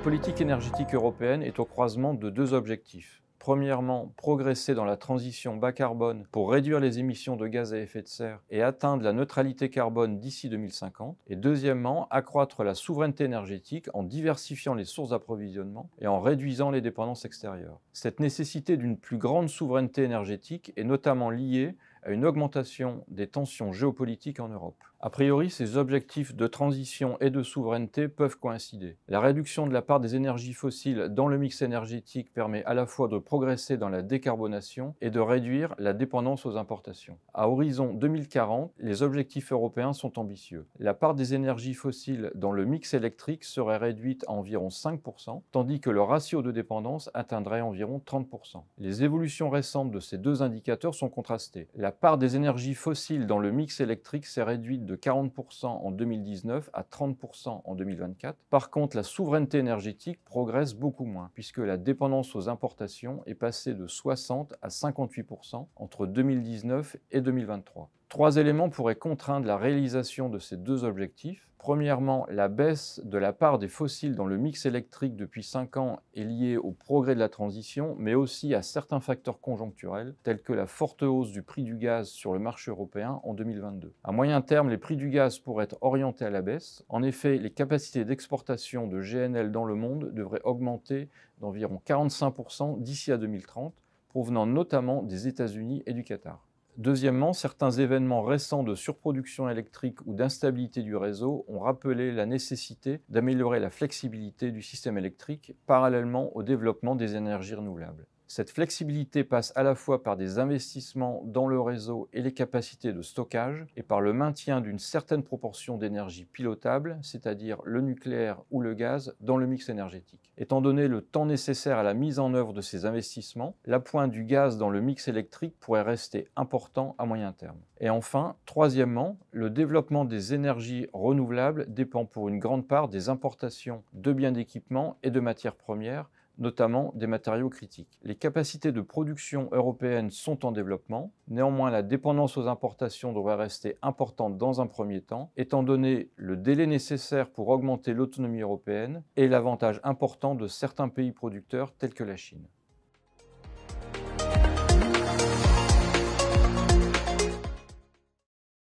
politique énergétique européenne est au croisement de deux objectifs. Premièrement, progresser dans la transition bas carbone pour réduire les émissions de gaz à effet de serre et atteindre la neutralité carbone d'ici 2050. Et deuxièmement, accroître la souveraineté énergétique en diversifiant les sources d'approvisionnement et en réduisant les dépendances extérieures. Cette nécessité d'une plus grande souveraineté énergétique est notamment liée à une augmentation des tensions géopolitiques en Europe. A priori, ces objectifs de transition et de souveraineté peuvent coïncider. La réduction de la part des énergies fossiles dans le mix énergétique permet à la fois de progresser dans la décarbonation et de réduire la dépendance aux importations. À horizon 2040, les objectifs européens sont ambitieux. La part des énergies fossiles dans le mix électrique serait réduite à environ 5%, tandis que le ratio de dépendance atteindrait environ 30%. Les évolutions récentes de ces deux indicateurs sont contrastées. La part des énergies fossiles dans le mix électrique s'est réduite de 40% en 2019 à 30% en 2024. Par contre, la souveraineté énergétique progresse beaucoup moins, puisque la dépendance aux importations est passée de 60 à 58% entre 2019 et 2023. Trois éléments pourraient contraindre la réalisation de ces deux objectifs. Premièrement, la baisse de la part des fossiles dans le mix électrique depuis 5 ans est liée au progrès de la transition, mais aussi à certains facteurs conjoncturels, tels que la forte hausse du prix du gaz sur le marché européen en 2022. À moyen terme, les prix du gaz pourraient être orientés à la baisse. En effet, les capacités d'exportation de GNL dans le monde devraient augmenter d'environ 45% d'ici à 2030, provenant notamment des États-Unis et du Qatar. Deuxièmement, certains événements récents de surproduction électrique ou d'instabilité du réseau ont rappelé la nécessité d'améliorer la flexibilité du système électrique parallèlement au développement des énergies renouvelables. Cette flexibilité passe à la fois par des investissements dans le réseau et les capacités de stockage et par le maintien d'une certaine proportion d'énergie pilotable, c'est-à-dire le nucléaire ou le gaz, dans le mix énergétique. Étant donné le temps nécessaire à la mise en œuvre de ces investissements, l'appoint du gaz dans le mix électrique pourrait rester important à moyen terme. Et enfin, troisièmement, le développement des énergies renouvelables dépend pour une grande part des importations de biens d'équipement et de matières premières, notamment des matériaux critiques. Les capacités de production européennes sont en développement. Néanmoins, la dépendance aux importations devrait rester importante dans un premier temps, étant donné le délai nécessaire pour augmenter l'autonomie européenne et l'avantage important de certains pays producteurs tels que la Chine.